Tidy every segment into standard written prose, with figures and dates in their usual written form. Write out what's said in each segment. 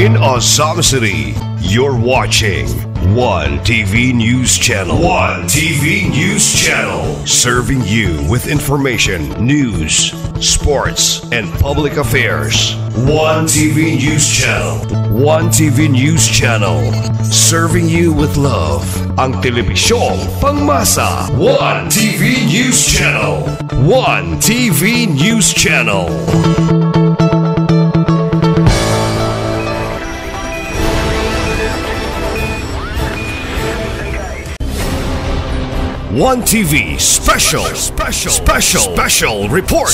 in Azam City. You're watching One TV News Channel. One TV News Channel. Serving you with information, news, sports, and public affairs. One TV News Channel. One TV News Channel. Serving you with love. Ang telebisyong pangmasa. One TV News Channel. One TV News Channel. One TV special report.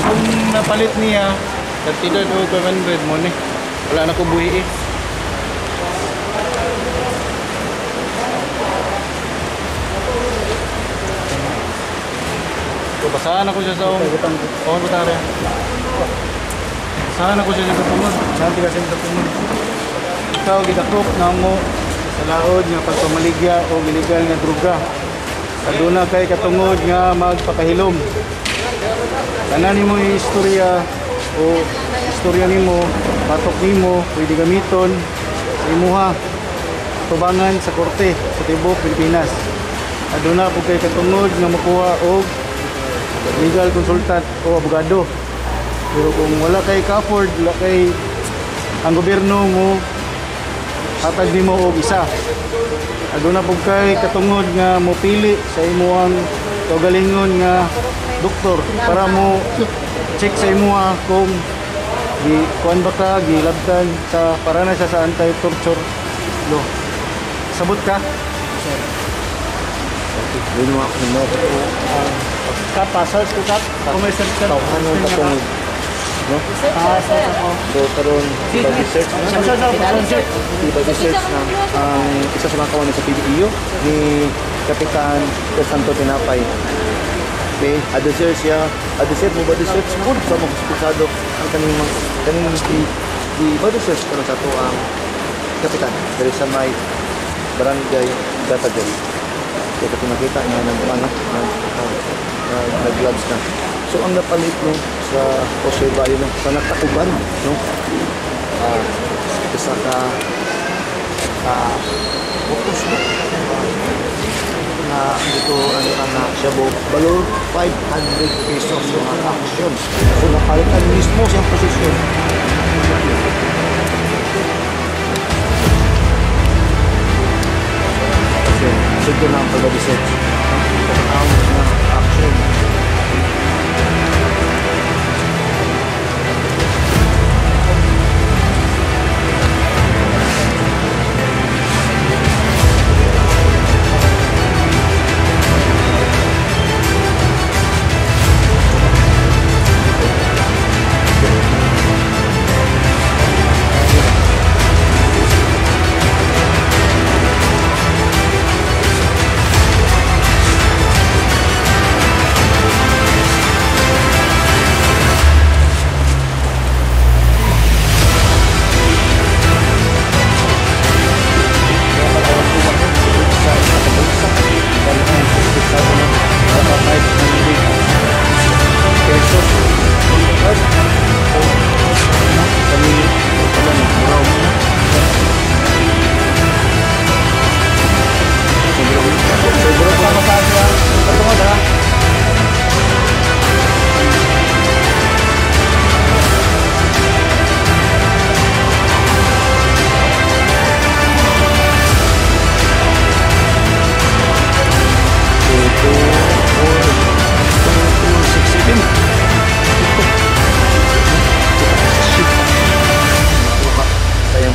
Kung napalit niya 32 o 500 mo ni wala na ko buhi eh. So basahan ako siya sa butare. Basahan ako siya sa tungod. Santi kasi sa tungod. Ikaw gidakop na mo sa laod nga pagpamaligya o illegal nga droga. Aduna kay katungod nga magpakahilom. Tanan nimo istorya o istorya nimo, patok nimo, pwede gamiton sa imuha tubangan sa korte sa tibuok Pilipinas. Aduna po kay katungod nga makuha og legal consultant o abogado. Pero kung wala kay ka-afford, wala kay ang gobyerno mo hatag nimo og isa. Aduna po kay katungod nga mopili sa imuhang kaugalingon nga doktor para mo check sa imuha kung kuan ba ka gilabtan sa para na siya sa anti-torture law. Sabot ka? Sir. Okay, dito ako mo kap pasals ko kap commercial ka ano katungod no? So karon research na ang isa sa mga kawan sa PDEO ni Kapitan Santo Tinapay. Okay, advisor siya, advisor mo ba research food sa mga hospitado ang kaning di ba research kano sa to ang kapitan dari sa may barangay Datagal. Kaya kung nakita niya ng nag-gloves na. So ang napalit no sa Jose Valle no sa nagtakuban no isa ka focus no na dito ano Shabu valor 500 pesos yung action. So napalitan mismo siyang posisyon. lisod ko na ang pagkabisod. Ang action.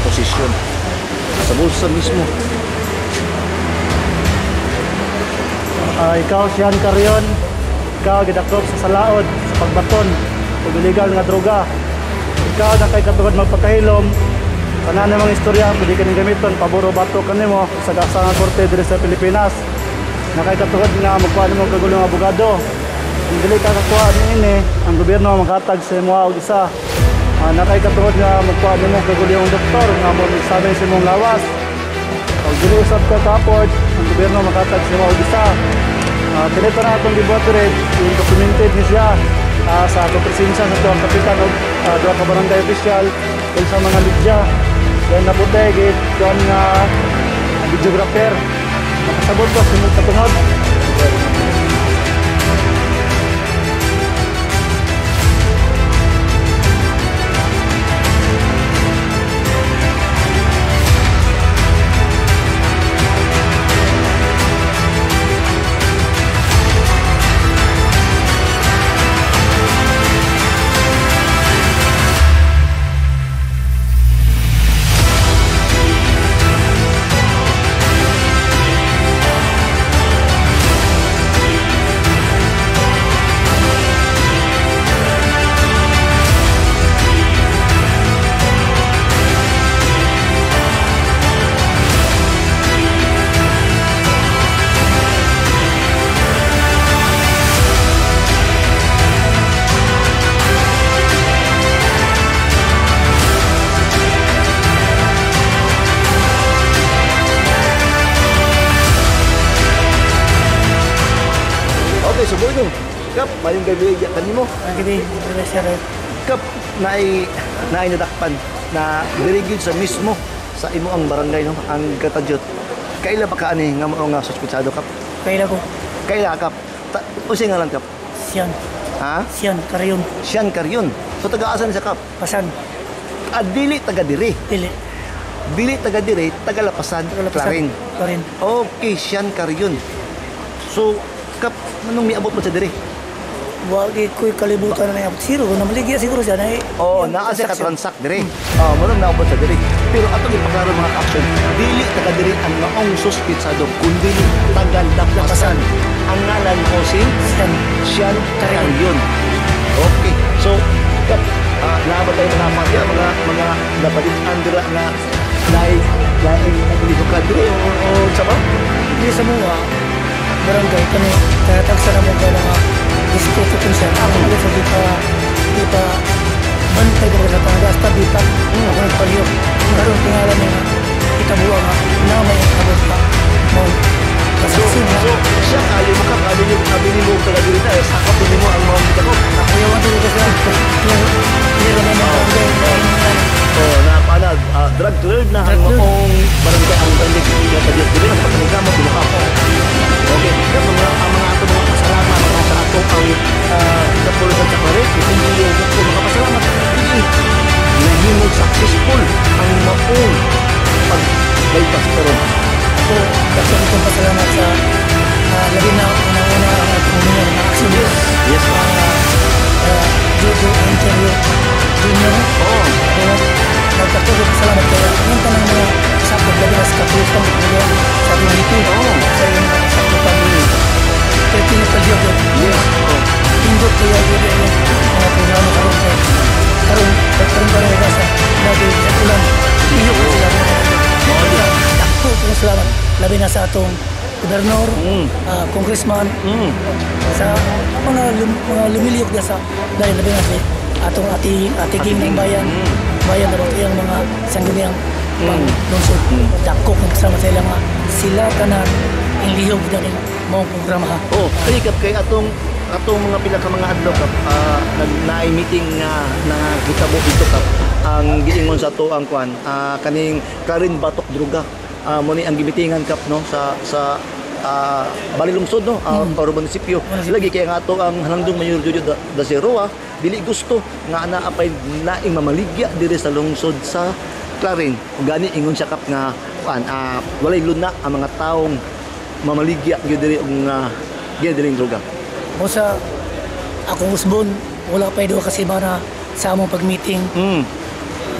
Posisyon sa bulsa mismo. Ikaw siyan karyon, ikaw gidakop sa salaod sa pagbaton ug illegal nga droga. Ikaw na kay katugod magpakahilom kana namang istorya pwede kaning gamiton paboro bato kanimo sa gasa nga korte diri sa Pilipinas. Na kay katugod nga magkuha nimo kagulo nga abogado. Kung dili ka kakuha niini, ang gobyerno maghatag sa imo og isa. Nakay katungod nga magkuha nimo kagulo yung doktor nga mo sabi sa imong lawas. Pag dili usab ka kaport, ang gobyerno makatag sa imong isa. Dili pa na atong gibuhat yung documented ni siya sa atong presensya sa tuwang kapitan o duha ka barangay official kung sa mga lidya. Then naputay git doon nga videographer. Makasabot ko sa imong katungod. Subuhin mo. Kap, mayong gabi kanimo. Gini, sir. Kap, naay nadakpan na very good sa mismo sa imo ang barangay no, ang Katadyot. Kaila ba ka ani nga mao nga suspetsado kap? Kaila ko. Kaila kap. Usi nga lang kap. Siyan. Ha? Siyan, karyon. Siyan karyon. So taga-asan sa kap? Pasan. Dili taga diri. Dili. Dili taga diri, taga Lapasan, Clarin. Clarin. Okay, siyan karyon. So kap, manong miabot mo sa diri? Wagi ko'y kalibutan na yung zero. Kung namaligya siguro siya na Oo, naa siya ka-transact diri. Oo, manong naabot sa diri. Pero atong ipaklaro mga action, dili taga diri ang maong suspitsado, kundi taga Lapasan. Ang ngalan mo si Siyan Karyon. Okay, so kap, naabot tayo mga napalitan dira nga laing nagulibukad diri o sa ba? Hindi sa mga barangay kami kaya tagsa na mo ka na distrito kung siya ako na sa di pa bantay ko sa tanda hasta di pa ako nagpaliyo karoon tingalan niya itabuha nga na may abot pa mo kasaksi na so siya kali mo ka abili mo talaga dito sakap mo ang mga kita ko ako yung mga dito sa pero na mga napanag drug lord na ang maong barangay ang barangay yung Katadyot dili ang pagkakama binuka ko okay kaya mga ato mga pasalamat mga sa ato ang kapulisan sa Clarin hindi yung mga pasalamat hindi nahimog successful ang maong pag-bypass karon ako itong pasalamat sa labi na una-una ang pumili ng action. Yes. Jojo interview junior. Kaya nagkatuloy pasalamat kaya ang tanang mga sapot labi na sa kapulutang sa ating lipi. Sa yung sapotan dito. Kaya pinipaliyog yun. Indot kaya yun mga programa karoon kayo. Karoon ka sa lagi sa ulan. Iyok ko sila mga ako kung salamat. Labi na sa atong gobernador, congressman, sa mga lumiliyok na sa dahil labi na sa atong atiging ng bayan na ito yung mga sangguniang lungsod. Dako kung salamat sa ilang sila kanan inliyog na rin mga programa ha. Kaya kap kay atong mga pila ka mga adlaw kap naay meeting nga nakita mo dito kap ang giingon sa to ang kwan kaning Karen Batok Druga mo ni ang gimitingan kap no sa Balilungsod no or munisipyo lagi kay nga ato ang Hanangdong Mayor Jojo da Seroa dili gusto nga naapay naing mamaligya diri sa lungsod sa Clarin gani ingon siya kap nga kwan walay luna ang mga taong mamaligya gyud diri ang gyud droga. O sa akong usbon, wala pa doon kasi na sa among pag-meeting.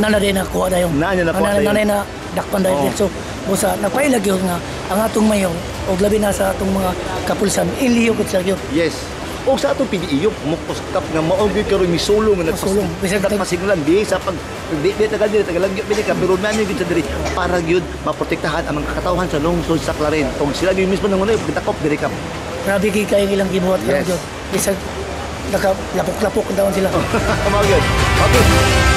Nanay na kuha na yung. Nanay na dakpan dahil. So, o sa napailag yun nga, ang atong mayor, o labi na sa atong mga kapulsan, inliyo ko sa yun. Yes. O sa atong PDIO, mukuskap nga maogay karoon misulong nga nagpasigulan di sa pag di tagalagyo ka pero man yung diri para gyud maprotektahan ang mga katawhan sa lungsod sa Clarin. Kung sila gyud mismo nang unay pagtakop diri ka. Grabe kayo ilang gibuhat karon jud. Bisag lapok-lapok daw sila. Kamagyan. Okay.